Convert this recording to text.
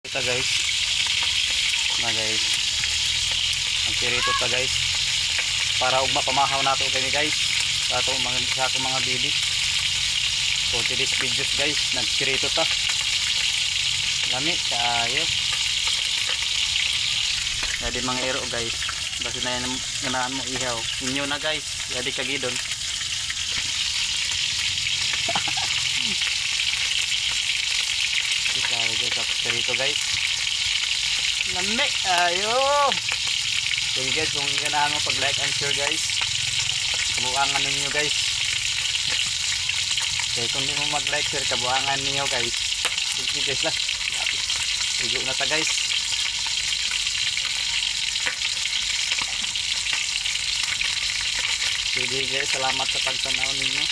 Ito guys, na guys, magpirito ta guys para ug mapamahaw nato kani guys sa atong mga bibi. So today's videos guys, nagpirito ta lami kaayo jadi mga ero guys, basta na yan ganaan mo ihaw inyo na guys, jadi kagidon. Kaya guys, pirito guys lami ayo. Sige guys, kung ganaan mo pag like and share guys, kabuangan ninyo guys. Okay, kung di mo mag like share, kabuangan ninyo guys. Sige guys lang, sigo na ta guys. Sige guys, salamat sa pagtanaw ninyo.